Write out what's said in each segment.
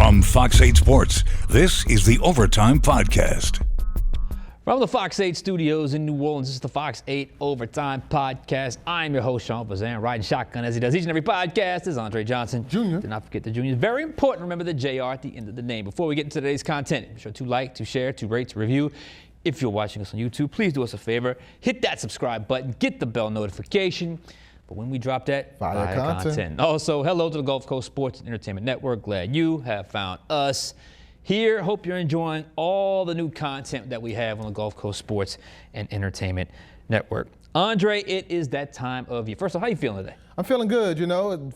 From Fox 8 Sports, this is the Overtime Podcast. From the Fox 8 studios in New Orleans, this is the Fox 8 Overtime Podcast. I'm your host, Sean Fazende, riding shotgun as he does each and every podcast. This is Andre Johnson. Junior. Do not forget the Junior. Very important, remember the JR at the end of the name. Before we get into today's content, be sure to like, to share, to rate, to review. If you're watching us on YouTube, please do us a favor. Hit that subscribe button, get the bell notification. But when we drop that, fire content. Also, hello to the Gulf Coast Sports and Entertainment Network. Glad you have found us here. Hope you're enjoying all the new content that we have on the Gulf Coast Sports and Entertainment Network. Andre, it is that time of year. First of all, how you feeling today? I'm feeling good,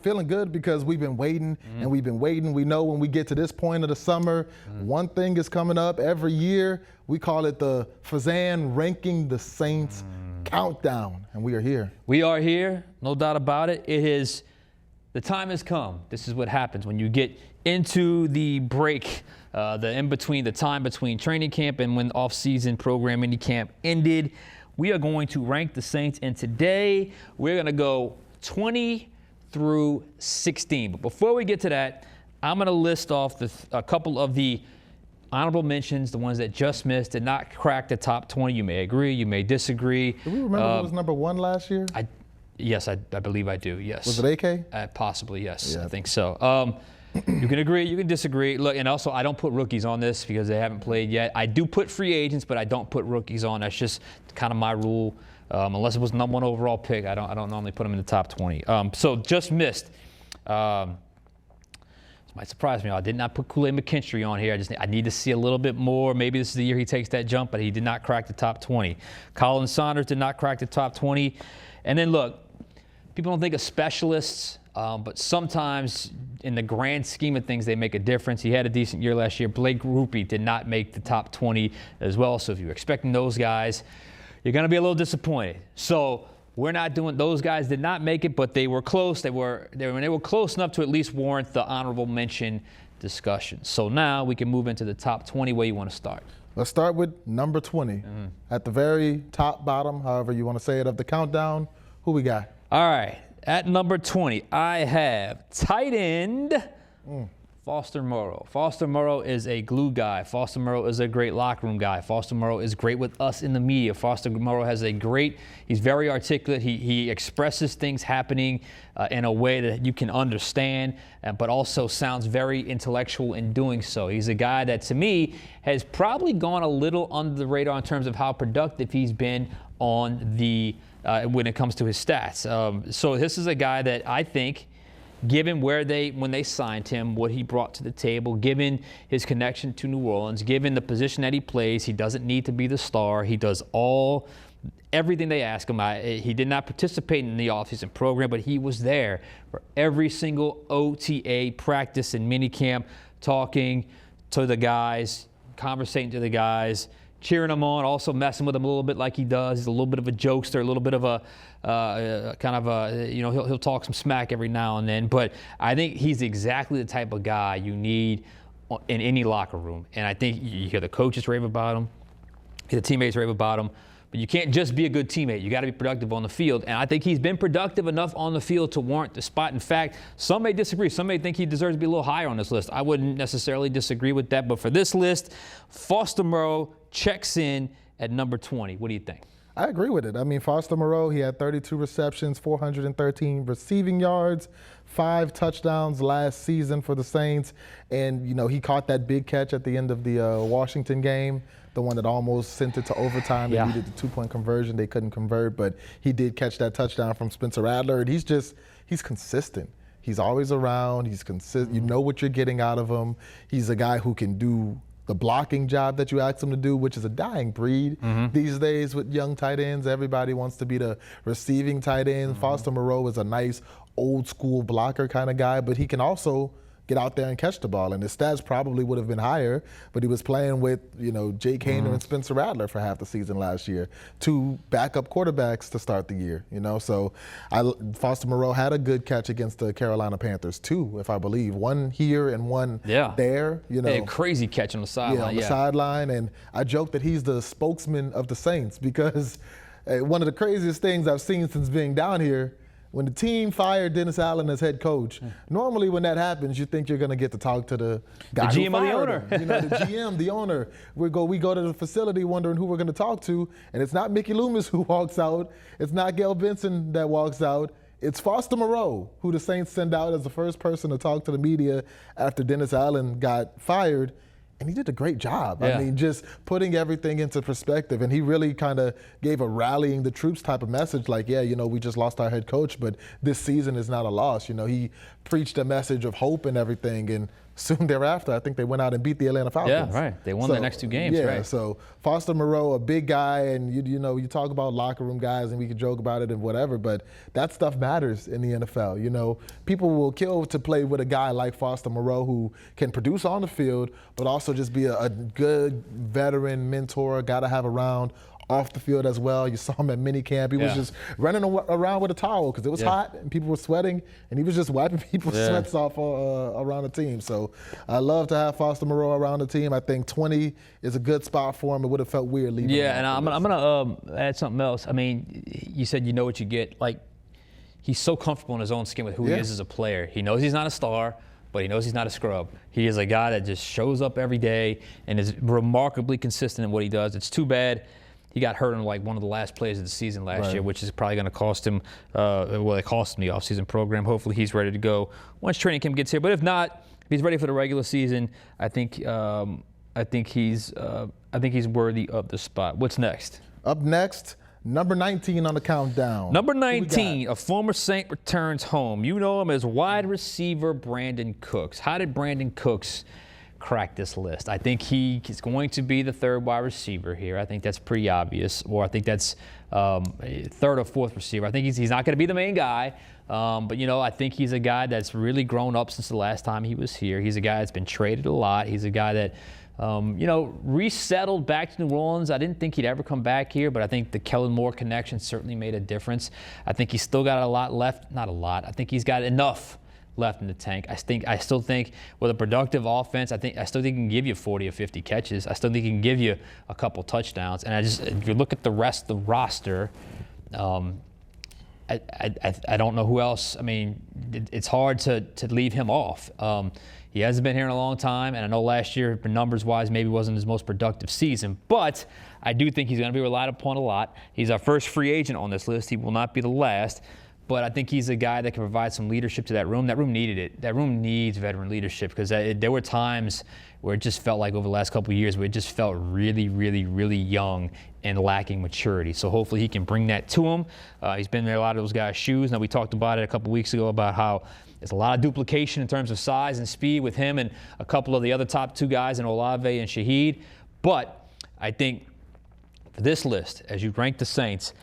feeling good because we've been waiting and we've been waiting. We know when we get to this point of the summer, one thing is coming up every year. We call it the Fazende Ranking the Saints Countdown, and we are here. We are here, no doubt about it. The time has come. This is what happens when you get into the break, the time between training camp and when off-season program mini camp ended. We are going to rank the Saints, and today we're going to go 20 through 16. But before we get to that, I'm going to list off a couple of the honorable mentions, the ones that just missed, did not crack the top 20. You may agree, you may disagree. Do we remember who was number one last year? Yes, I believe I do, yes. Was it AK? Possibly, yes. Yeah. I think so. You can agree, you can disagree. Look, and also I don't put rookies on this because they haven't played yet. I do put free agents, but I don't put rookies on. That's just kind of my rule. Unless it was number one overall pick, I don't normally put them in the top 20. So just missed. This might surprise me. I did not put Kool-Aid McKinstry on here. I need to see a little bit more. Maybe this is the year he takes that jump, but he did not crack the top 20. Colin Saunders did not crack the top 20. And then look, people don't think of specialists, but sometimes in the grand scheme of things, they make a difference. He had a decent year last year. Blake Rupe did not make the top 20 as well. So if you're expecting those guys, you're going to be a little disappointed. So we're not doing, those guys did not make it, but they were close. They were close enough to at least warrant the honorable mention discussion. So now we can move into the top 20. Where you want to start? Let's start with number 20. At the very top, bottom, however you want to say it, of the countdown, who we got? All right. At number 20, I have tight end Foster Moreau. Foster Moreau is a glue guy. Foster Moreau is a great locker room guy. Foster Moreau is great with us in the media. Foster Moreau he's very articulate. He expresses things happening in a way that you can understand, but also sounds very intellectual in doing so. He's a guy that, to me, has probably gone a little under the radar in terms of how productive he's been on when it comes to his stats. So this is a guy that I think, given when they signed him, what he brought to the table, given his connection to New Orleans, given the position that he plays, he doesn't need to be the star. He does everything they ask him. He did not participate in the offseason program, but he was there for every single OTA practice and minicamp, talking to the guys, conversating to the guys, cheering them on, also messing with them a little bit like he does. He's a little bit of a jokester, a little bit of he'll talk some smack every now and then. But I think he's exactly the type of guy you need in any locker room. And I think you hear the coaches rave about him, hear the teammates rave about him. But you can't just be a good teammate. You got to be productive on the field. And I think he's been productive enough on the field to warrant the spot. In fact, some may disagree. Some may think he deserves to be a little higher on this list. I wouldn't necessarily disagree with that. But for this list, Foster Moreau checks in at number 20. What do you think? I agree with it. I mean, Foster Moreau, he had 32 receptions, 413 receiving yards, 5 touchdowns last season for the Saints. And, he caught that big catch at the end of the Washington game, the one that almost sent it to overtime. They needed the 2-point conversion. They couldn't convert, but he did catch that touchdown from Spencer Rattler. And he's consistent. He's always around. He's consistent. You know what you're getting out of him. He's a guy who can do the blocking job that you ask him to do, which is a dying breed these days with young tight ends. Everybody wants to be the receiving tight end. Foster Moreau is a nice old school blocker kind of guy, but he can also get out there and catch the ball. And his stats probably would have been higher, but he was playing with, Jake Haener and Spencer Rattler for half the season last year, 2 backup quarterbacks to start the year, So Foster Moreau had a good catch against the Carolina Panthers, 2, if I believe. 1 here and 1 there, A crazy catch on the sideline. Yeah, on the sideline. And I joke that he's the spokesman of the Saints because one of the craziest things I've seen since being down here, when the team fired Dennis Allen as head coach, normally when that happens, you think you're going to get to talk to the guy GM who fired or the owner. him. You know, the GM, the owner. We go to the facility wondering who we're going to talk to, and it's not Mickey Loomis who walks out. It's not Gail Benson that walks out. It's Foster Moreau, who the Saints send out as the first person to talk to the media after Dennis Allen got fired. And he did a great job. Yeah. I mean, just putting everything into perspective. And he really kind of gave a rallying the troops type of message like, yeah, you know, we just lost our head coach, but this season is not a loss. You know, he preached a message of hope and everything. And soon thereafter, I think they went out and beat the Atlanta Falcons. Yeah, right. They won the next 2 games, yeah, right? So Foster Moreau, a big guy, and you know, you talk about locker room guys, and we can joke about it and whatever, but that stuff matters in the NFL. You know, people will kill to play with a guy like Foster Moreau who can produce on the field, but also just be a good veteran mentor, got to have around off the field as well. You saw him at minicamp. He was just running around with a towel because it was hot and people were sweating, and he was just wiping people's sweats off around the team. So I love to have Foster Moreau around the team. I think 20 is a good spot for him. It would have felt weird leaving him. Yeah, and I'm gonna add something else. I mean, you said you know what you get. Like, he's so comfortable in his own skin with who he is as a player. He knows he's not a star, but he knows he's not a scrub. He is a guy that just shows up every day and is remarkably consistent in what he does. It's too bad he got hurt on like one of the last plays of the season last year, which is probably going to cost him, well, it cost him the offseason program. Hopefully he's ready to go once training camp gets here. But if not, if he's ready for the regular season, I think he's worthy of the spot. What's next? Up next, number 19 on the countdown. Number 19, a former Saint returns home. You know him as wide receiver Brandon Cooks. How did Brandon Cooks crack this list? I think he is going to be the 3rd wide receiver here. I think that's pretty obvious. Or I think that's 3rd or 4th receiver. I think he's not going to be the main guy. But, you know, I think he's a guy that's really grown up since the last time he was here. He's a guy that's been traded a lot. He's a guy that, you know, resettled back to New Orleans. I didn't think he'd ever come back here, but I think the Kellen Moore connection certainly made a difference. I think he's still got a lot left. Not a lot. I think he's got enough left in the tank. I still think with a productive offense, I still think he can give you 40 or 50 catches. I still think he can give you a couple touchdowns. And if you look at the rest of the roster, I don't know who else. I mean, it's hard to leave him off. He hasn't been here in a long time, and I know last year, numbers-wise, maybe wasn't his most productive season. But I do think he's going to be relied upon a lot. He's our first free agent on this list. He will not be the last. But I think he's a guy that can provide some leadership to that room. That room needed it. That room needs veteran leadership because there were times where it just felt like over the last couple of years where it just felt really, really, really young and lacking maturity. So hopefully he can bring that to him. He's been in a lot of those guys' shoes. Now, we talked about it a couple weeks ago about how there's a lot of duplication in terms of size and speed with him and a couple of the other top 2 guys in Olave and Shaheed. But I think for this list, as you rank the Saints,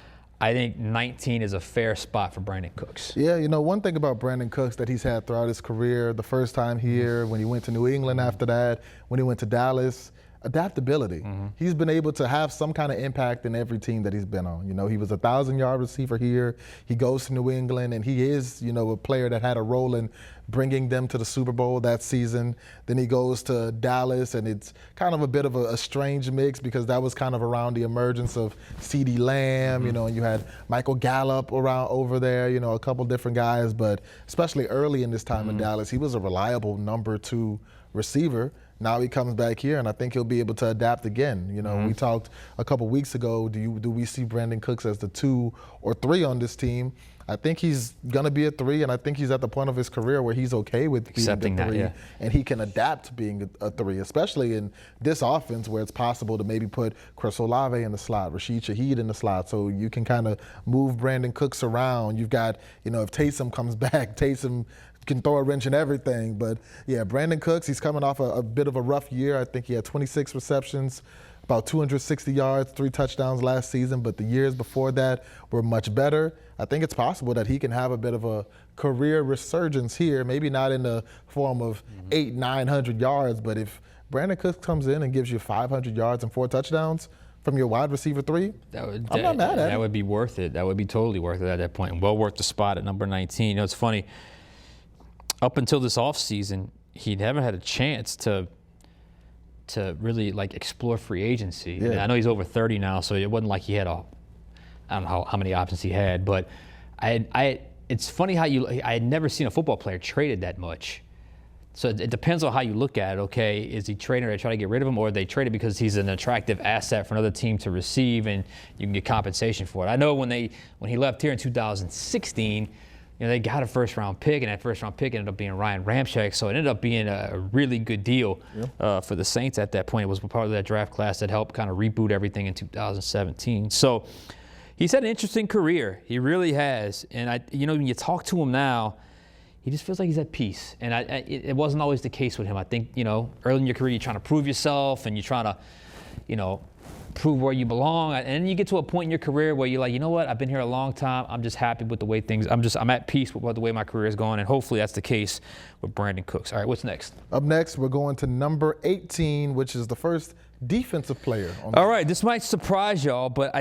I think 19 is a fair spot for Brandon Cooks. Yeah, you know, one thing about Brandon Cooks that he's had throughout his career, the first time here, when he went to New England after that, when he went to Dallas, adaptability. He's been able to have some kind of impact in every team that he's been on. You know, he was a 1,000-yard receiver here. He goes to New England, and he is, you know, a player that had a role in bringing them to the Super Bowl that season. Then he goes to Dallas, and it's kind of a bit of a strange mix because that was kind of around the emergence of CeeDee Lamb, you know, and you had Michael Gallup around over there, you know, a couple different guys. But especially early in this time in Dallas, he was a reliable number 2 receiver. Now he comes back here, and I think he'll be able to adapt again. You know, we talked a couple weeks ago, do we see Brandon Cooks as the 2 or 3 on this team? I think he's going to be a 3, and I think he's at the point of his career where he's okay with being accepting a 3, that, and he can adapt to being a 3, especially in this offense where it's possible to maybe put Chris Olave in the slot, Rashid Shaheed in the slot, so you can kind of move Brandon Cooks around. You've got, you know, if Taysom comes back, Taysom can throw a wrench in everything. But yeah, Brandon Cooks, he's coming off a bit of a rough year. I think he had 26 receptions, about 260 yards, 3 touchdowns last season, but the years before that were much better. I think it's possible that he can have a bit of a career resurgence here, maybe not in the form of 800-900 yards, but if Brandon Cooks comes in and gives you 500 yards and 4 touchdowns from your wide receiver 3, I'm not mad at it. That would be worth it. That would be totally worth it at that point, and well worth the spot at number 19. You know, it's funny. Up until this offseason, he never had a chance to really like explore free agency. Yeah. I know he's over 30 now, so it wasn't like he had I don't know how many options he had, but I it's funny how I had never seen a football player traded that much. So it depends on how you look at it. Okay, is he traded or they try to get rid of him, or are they traded because he's an attractive asset for another team to receive and you can get compensation for it? I know when he left here in 2016, they got a first-round pick, and that first-round pick ended up being Ryan Ramczyk, so it ended up being a really good deal for the Saints at that point. It was part of that draft class that helped kind of reboot everything in 2017. So he's had an interesting career. He really has. And when you talk to him now, he just feels like he's at peace. And it wasn't always the case with him. I think, early in your career, you're trying to prove yourself and you're trying to, prove where you belong. And then you get to a point in your career where you're like, you know what, I've been here a long time. I'm just happy with the way I'm at peace with the way my career is going. And hopefully that's the case with Brandon Cooks. All right, what's next? Up next, we're going to number 18, which is the first defensive player. All right, this might surprise y'all, but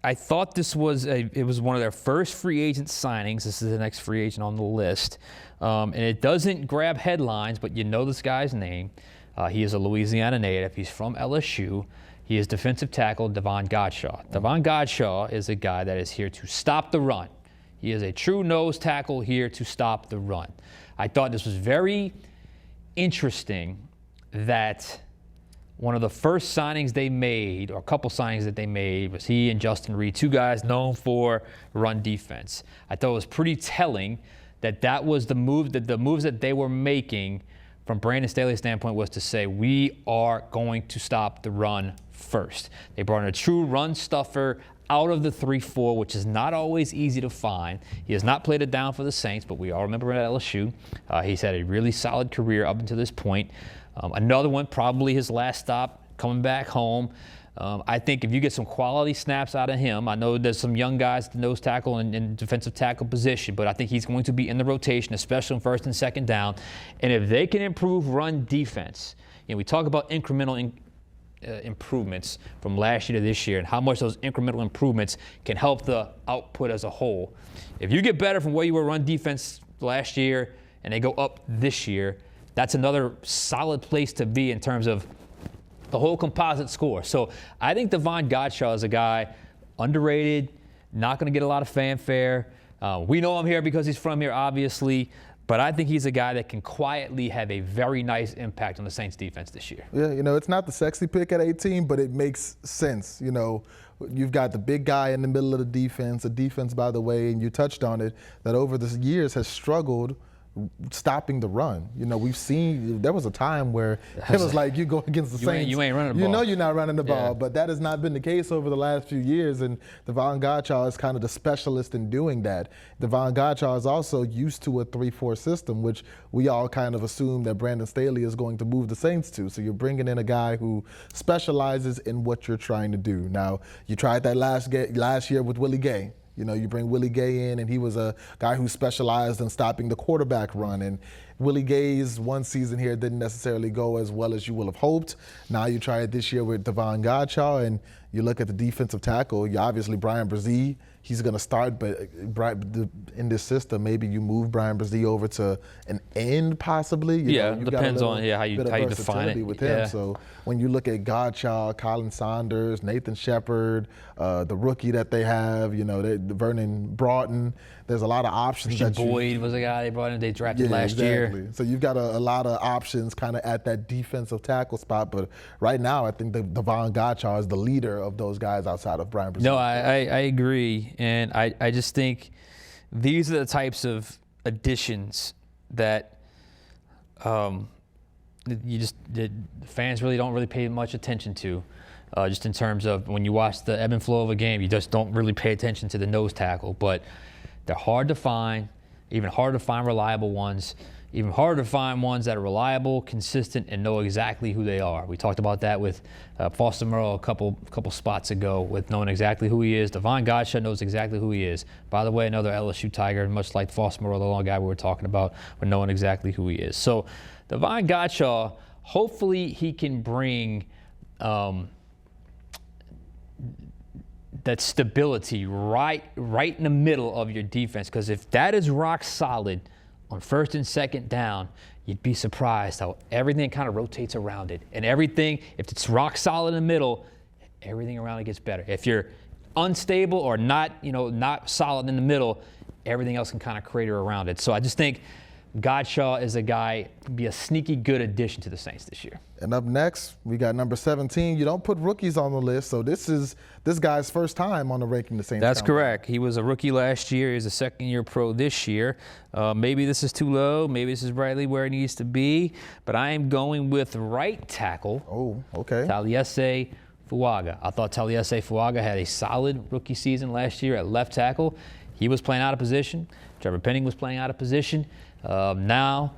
I thought this was it was one of their first free agent signings. This is the next free agent on the list. And it doesn't grab headlines, but you know this guy's name. He is a Louisiana native. He's from LSU. He is defensive tackle Davon Godchaux. Davon Godchaux is a guy that is here to stop the run. He is a true nose tackle here to stop the run. I thought this was very interesting that one of the first signings they made, or a couple signings that they made, was he and Justin Reed, two guys known for run defense. I thought it was pretty telling that was the move, that the moves that they were making from Brandon Staley's standpoint was to say, we are going to stop the run first. They brought in a true run stuffer out of the 3-4, which is not always easy to find. He has not played it down for the Saints, but we all remember at LSU. He's had a really solid career up until this point. Another one, probably his last stop, coming back home. I think if you get some quality snaps out of him, I know there's some young guys at the nose tackle and defensive tackle position, but I think he's going to be in the rotation, especially on first and second down. And if they can improve run defense, we talk about incremental improvements from last year to this year and how much those incremental improvements can help the output as a whole. If you get better from where you were run defense last year and they go up this year, that's another solid place to be in terms of the whole composite score. So I think Davon Godchaux is a guy underrated, not going to get a lot of fanfare. We know him here because he's from here, obviously, but I think he's a guy that can quietly have a very nice impact on the Saints defense this year. Yeah, it's not the sexy pick at 18, but it makes sense. You've got the big guy in the middle of the defense, a defense, by the way, and you touched on it, that over the years has struggled stopping the run. We've seen there was a time where it was like you go against the Saints. You ain't running the ball. You know you're not running the ball, but that has not been the case over the last few years, and Davon Godchaux is kind of the specialist in doing that. Davon Godchaux is also used to a 3-4 system, which we all kind of assume that Brandon Staley is going to move the Saints to. So you're bringing in a guy who specializes in what you're trying to do. Now, you tried that last year with Willie Gay. You bring Willie Gay in, and he was a guy who specialized in stopping the quarterback run. And Willie Gay's one season here didn't necessarily go as well as you will have hoped. Now you try it this year with Davon Godchaux, and you look at the defensive tackle. You obviously Bryan Bresee, he's going to start, but in this system, maybe you move Bryan Bresee over to an end possibly. Depends on how you define it with him. So when you look at Godchaux, Colin Saunders, Nathan Shepard, the rookie that they have, Vernon Broughton, there's a lot of options. Christian Boyd was a guy they brought in, they drafted last year. So you've got a lot of options kind of at that defensive tackle spot. But right now, I think Davon Godchaux is the leader of those guys outside of Bryan Bresee. No, I agree. And I just think these are the types of additions that the fans really don't pay much attention to. Just in terms of when you watch the ebb and flow of a game, you just don't really pay attention to the nose tackle. But they're hard to find, even harder to find reliable ones, even harder to find ones that are reliable, consistent, and know exactly who they are. We talked about that with Foster Moreau a couple spots ago with knowing exactly who he is. Davon Godchaux knows exactly who he is. By the way, another LSU Tiger, much like Foster Moreau, the long guy we were talking about, but knowing exactly who he is. So Davon Godchaux, hopefully he can bring that stability right in the middle of your defense, because if that is rock solid on first and second down, you'd be surprised how everything kind of rotates around it. And everything, if it's rock solid in the middle, everything around it gets better. If you're unstable or not solid in the middle, everything else can kind of crater around it. So I just think Godshaw is a guy, be a sneaky good addition to the Saints this year. And up next, we got number 17. You don't put rookies on the list, so this is this guy's first time on the ranking the Saints. That's countdown. correct. He was a rookie last year. He's a second-year pro this year. Maybe this is too low. Maybe this is rightly where it needs to be. But I am going with right tackle. Oh, okay. Taliese Fuaga. I thought Taliese Fuaga had a solid rookie season last year at left tackle. He was playing out of position. Trevor Penning was playing out of position. Now,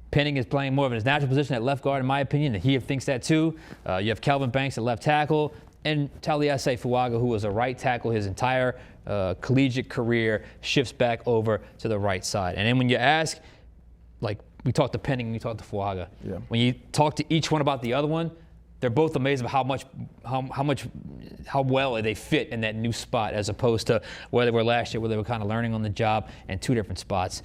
Penning is playing more of his natural position at left guard, in my opinion, and he thinks that too. You have Kelvin Banks at left tackle, and Taliese Fuaga, who was a right tackle his entire collegiate career, shifts back over to the right side. And then when you ask, like we talked to Penning, we talked to Fuaga. Yeah. When you talk to each one about the other one, they're both amazed at how well they fit in that new spot, as opposed to where they were last year, where they were kind of learning on the job in two different spots.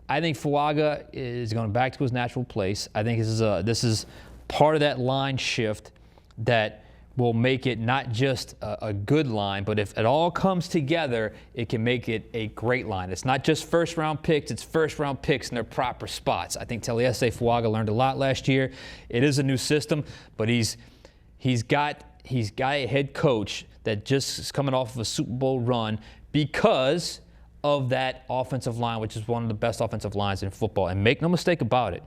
I think Fuaga is going back to his natural place. I think this is part of that line shift that will make it not just a good line, but if it all comes together, it can make it a great line. It's not just first-round picks, it's first-round picks in their proper spots. I think Taliese Fuaga learned a lot last year. It is a new system, but he's got a head coach that just is coming off of a Super Bowl run because of that offensive line, which is one of the best offensive lines in football. And make no mistake about it,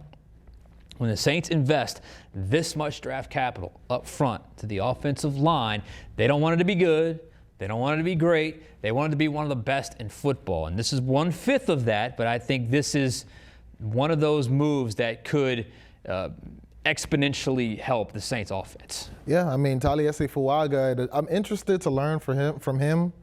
when the Saints invest this much draft capital up front to the offensive line, they don't want it to be good. They don't want it to be great. They want it to be one of the best in football. And this is 1/5 of that, but I think this is one of those moves that could exponentially help the Saints offense. Yeah, I mean, Taliese Fuaga, I'm interested to learn from him.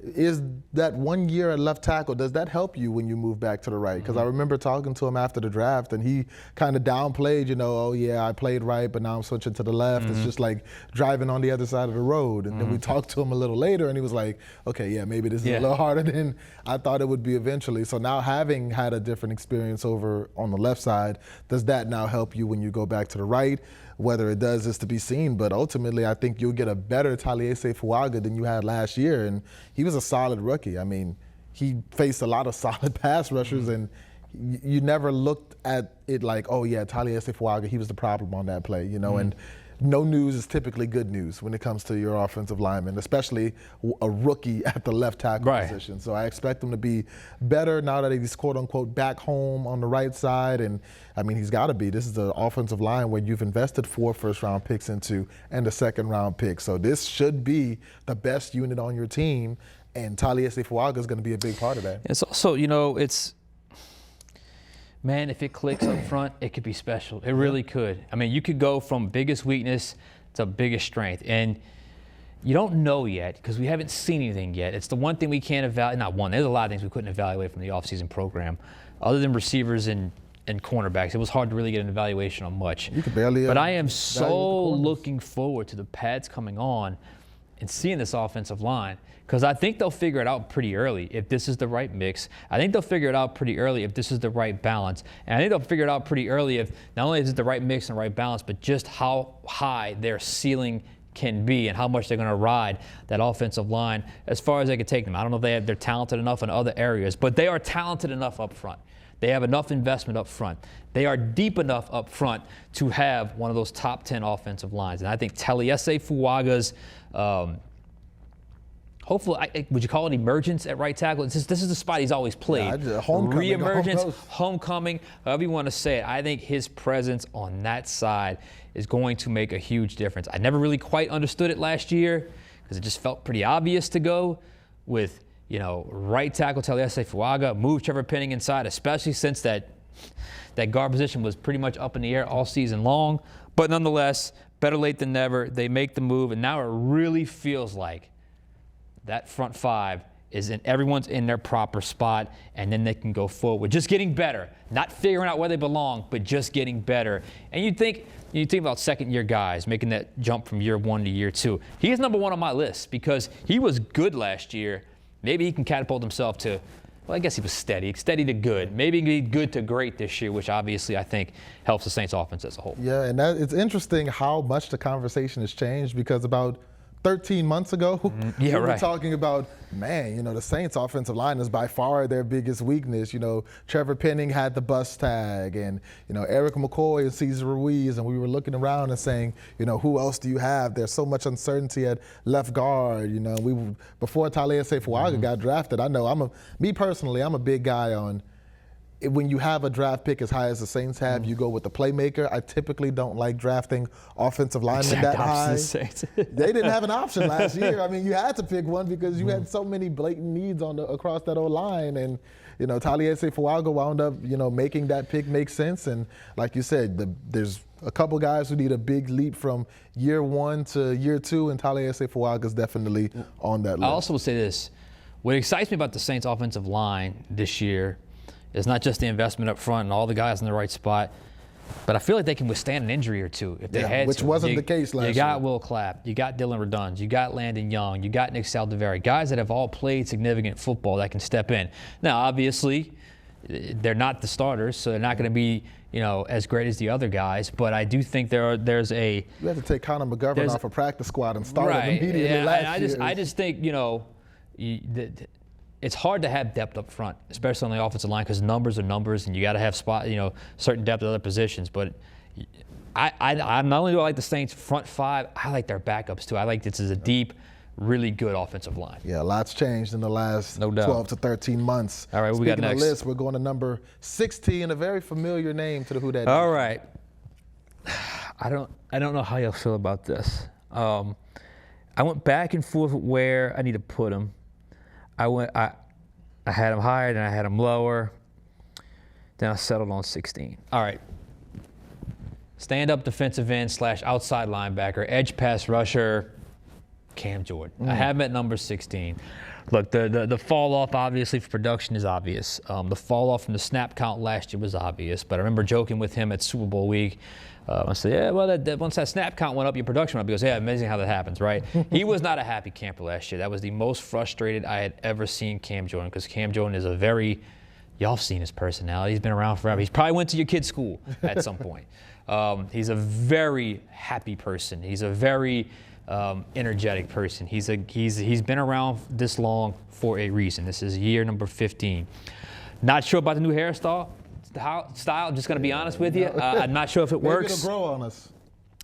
Is that 1 year at left tackle, does that help you when you move back to the right? Because I remember talking to him after the draft, and he kind of downplayed, oh yeah, I played right, but now I'm switching to the left. It's just like driving on the other side of the road. And then we talked to him a little later, and he was like, okay, yeah, maybe this is a little harder than I thought it would be eventually. So now, having had a different experience over on the left side, does that now help you when you go back to the right? Whether it does is to be seen, but ultimately I think you'll get a better Taliese Fuaga than you had last year, and he was a solid rookie. I mean, he faced a lot of solid pass rushers, and you never looked at it like, oh yeah, Taliese Fuaga, he was the problem on that play, and no news is typically good news when it comes to your offensive lineman, especially a rookie at the left tackle position. So I expect him to be better now that he's quote unquote back home on the right side. And I mean, he's got to be. This is the offensive line where you've invested 4 first-round picks into and a second-round pick. So this should be the best unit on your team, and Taliese Fuaga is going to be a big part of that. It's also, man, if it clicks up front, it could be special. It really could. I mean, you could go from biggest weakness to biggest strength. And you don't know yet because we haven't seen anything yet. It's the one thing we can't evaluate. Not one. There's a lot of things we couldn't evaluate from the offseason program. Other than receivers and cornerbacks, it was hard to really get an evaluation on much. You could barely. But I am so looking forward to the pads coming on and seeing this offensive line, because I think they'll figure it out pretty early if this is the right mix. I think they'll figure it out pretty early if this is the right balance. And I think they'll figure it out pretty early if not only is it the right mix and the right balance, but just how high their ceiling can be and how much they're going to ride that offensive line as far as they can take them. I don't know if they're talented enough in other areas, but they are talented enough up front. They have enough investment up front. They are deep enough up front to have one of those top 10 offensive lines. And I think Taliese Fuaga's hopefully, would you call it emergence at right tackle? This is the spot he's always played. Homecoming. Reemergence, homecoming, however you want to say it. I think his presence on that side is going to make a huge difference. I never really quite understood it last year because it just felt pretty obvious to go with, right tackle Taliese Fuaga, move Trevor Penning inside, especially since that guard position was pretty much up in the air all season long. But nonetheless, better late than never. They make the move, and now it really feels like that front five everyone's in their proper spot, and then they can go forward. Just getting better, not figuring out where they belong, but just getting better. And you think about second-year guys making that jump from year 1 to year 2. He is number 1 on my list because he was good last year. Maybe he can catapult himself to, well, I guess he was steady to good. Maybe he can be good to great this year, which obviously I think helps the Saints offense as a whole. Yeah, and it's interesting how much the conversation has changed because about 13 months ago, Yeah, we were right. talking about, man, the Saints offensive line is by far their biggest weakness. Trevor Penning had the bust tag, and, Eric McCoy and Cesar Ruiz, and we were looking around and saying, who else do you have? There's so much uncertainty at left guard. Before Taliesin Fuaga got drafted, I know me personally, I'm a big guy on, when you have a draft pick as high as the Saints have, you go with the playmaker. I typically don't like drafting offensive linemen that high. They didn't have an option last year. I mean, you had to pick one because you had so many blatant needs across that O-line. And, Taliesin Fuaga wound up, making that pick make sense. And like you said, there's a couple guys who need a big leap from year 1 to year 2, and Taliesin Fuaga is definitely on that list. I also will say this. What excites me about the Saints offensive line this year is not just the investment up front and all the guys in the right spot, but I feel like they can withstand an injury or two if they had which to. Wasn't the case last year. You got Will Clapp, you got Dylan Redunds, you got Landon Young, you got Nick Saldiveri, guys that have all played significant football that can step in. Now, obviously, they're not the starters, so they're not going to be as great as the other guys, but I do think there's a... You have to take Connor McGovern off a practice squad and start him immediately I just think, it's hard to have depth up front, especially on the offensive line, because numbers are numbers, and you got to have certain depth at other positions. But I not only do I like the Saints front five, I like their backups too. I like this as a deep, really good offensive line. Yeah, lots changed in the last No doubt. 12 to 13 months. All right, what we got next? Speaking of list, we're going to number 16, a very familiar name to the Who Dat. All right. I don't know how y'all feel about this. I went back and forth with where I need to put him. I had him higher, then I had him lower. Then I settled on 16. All right. Stand-up defensive end / outside linebacker, edge pass rusher, Cam Jordan. I have him at number 16. Look, the fall off obviously for production is obvious. The fall off from the snap count last year was obvious, but I remember joking with him at Super Bowl week. I said, yeah, well, once that snap count went up, your production went up. He goes, yeah, amazing how that happens, right? He was not a happy camper last year. That was the most frustrated I had ever seen Cam Jordan, because Cam Jordan is y'all have seen his personality. He's been around forever. He's probably went to your kid's school at some point. He's a very happy person. He's a very energetic person. He's been around this long for a reason. This is year number 15. Not sure about the new hairstyle. Style, just going to be honest with you. I'm not sure if it works. Maybe it'll grow on us.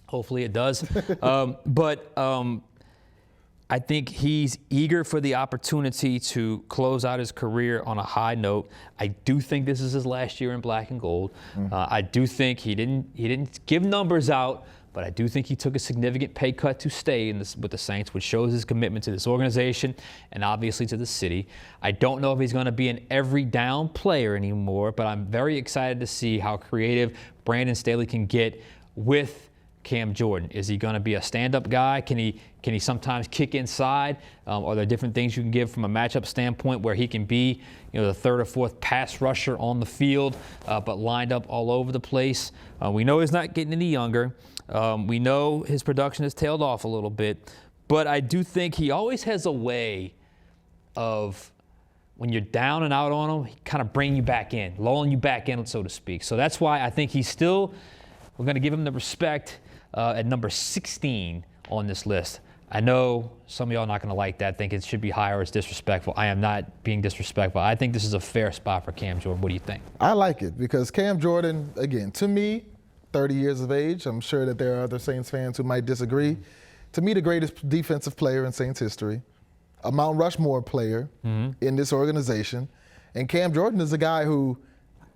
Hopefully it does. But I think he's eager for the opportunity to close out his career on a high note. I do think this is his last year in black and gold. I do think he didn't give numbers out, but I do think he took a significant pay cut to stay with the Saints, which shows his commitment to this organization and obviously to the city. I don't know if he's going to be an every down player anymore, but I'm very excited to see how creative Brandon Staley can get with Cam Jordan. Is he going to be a stand-up guy? Can he sometimes kick inside? Are there different things you can give from a matchup standpoint where he can be, the third or fourth pass rusher on the field, but lined up all over the place? We know he's not getting any younger. We know his production has tailed off a little bit, but I do think he always has a way of, when you're down and out on him, kind of bring you back in, lulling you back in, so to speak. So that's why I think we're going to give him the respect at number 16 on this list. I know some of y'all are not going to like that, think it should be higher, it's disrespectful. I am not being disrespectful. I think this is a fair spot for Cam Jordan. What do you think? I like it because Cam Jordan, again, to me, 30 years of age. I'm sure that there are other Saints fans who might disagree. To me, the greatest defensive player in Saints history, a Mount Rushmore player in this organization. And Cam Jordan is a guy who,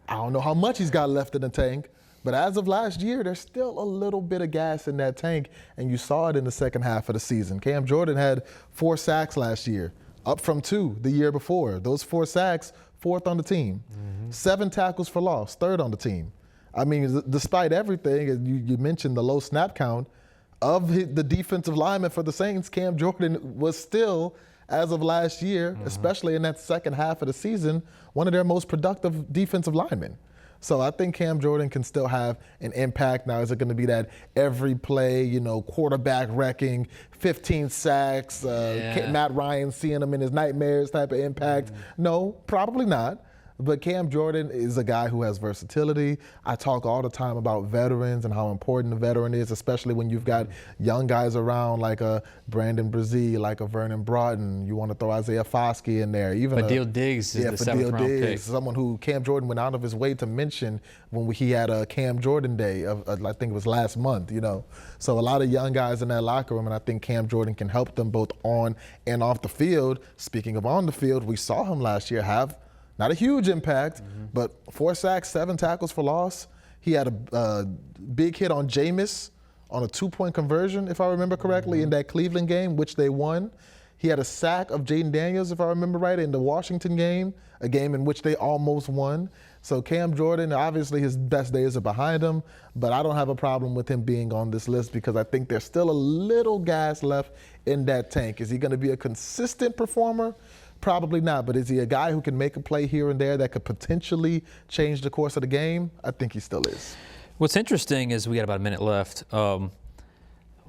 I don't know how much he's got left in the tank, but as of last year, there's still a little bit of gas in that tank, and you saw it in the second half of the season. Cam Jordan had 4 sacks last year, up from 2 the year before. Those 4 sacks, 4th on the team. 7 tackles for loss, 3rd on the team. I mean, despite everything, you mentioned the low snap count of the defensive lineman for the Saints, Cam Jordan was still, as of last year, especially in that second half of the season, one of their most productive defensive linemen. So I think Cam Jordan can still have an impact. Now, is it going to be that every play, quarterback wrecking, 15 sacks, Matt Ryan seeing him in his nightmares type of impact? No, probably not. But Cam Jordan is a guy who has versatility. I talk all the time about veterans and how important a veteran is, especially when you've got young guys around like a Brandon Brzee, like a Vernon Broughton. You want to throw Isaiah Foskey in there. Even Fadil Diggs is the 7th round pick. Someone who Cam Jordan went out of his way to mention when he had a Cam Jordan day of I think it was last month, you know. So a lot of young guys in that locker room, and I think Cam Jordan can help them both on and off the field. Speaking of on the field, we saw him last year have not a huge impact, but 4 sacks, 7 tackles for loss. He had a big hit on Jameis on a 2-point conversion, if I remember correctly, in that Cleveland game, which they won. He had a sack of Jaden Daniels, if I remember right, in the Washington game, a game in which they almost won. So Cam Jordan, obviously his best days are behind him, but I don't have a problem with him being on this list because I think there's still a little gas left in that tank. Is he going to be a consistent performer? Probably not, but is he a guy who can make a play here and there that could potentially change the course of the game? I think he still is. What's interesting is we got about a minute left.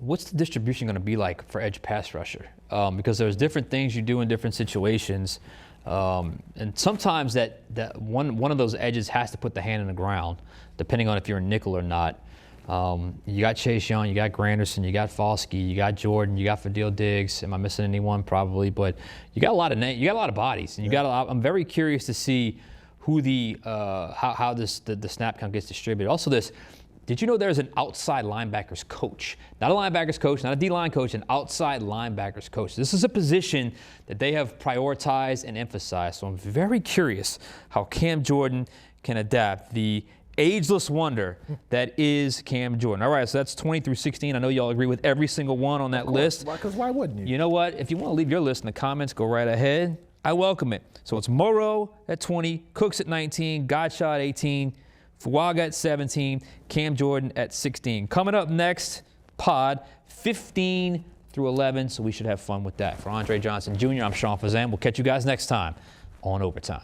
What's the distribution going to be like for edge pass rusher? Because there's different things you do in different situations. And sometimes that one of those edges has to put the hand in the ground, depending on if you're a nickel or not. You got Chase Young, you got Granderson, you got Foskey, you got Jordan, you got Fadil Diggs. Am I missing anyone? Probably, but you got a lot of bodies, and I'm very curious to see who how the snap count gets distributed. Also, did you know there's an outside linebackers coach? Not a linebackers coach, not a D-line coach, an outside linebackers coach. This is a position that they have prioritized and emphasized. So I'm very curious how Cam Jordan can adapt. The ageless wonder that is Cam Jordan. All right, so that's 20 through 16. I know y'all agree with every single one on that list. Because why wouldn't you? You know what? If you want to leave your list in the comments, go right ahead. I welcome it. So it's Moreau at 20, Cooks at 19, Godshot 18, Fuaga at 17, Cam Jordan at 16. Coming up next, pod 15 through 11, so we should have fun with that. For Andre Johnson Jr., I'm Sean Fazende. We'll catch you guys next time on Overtime.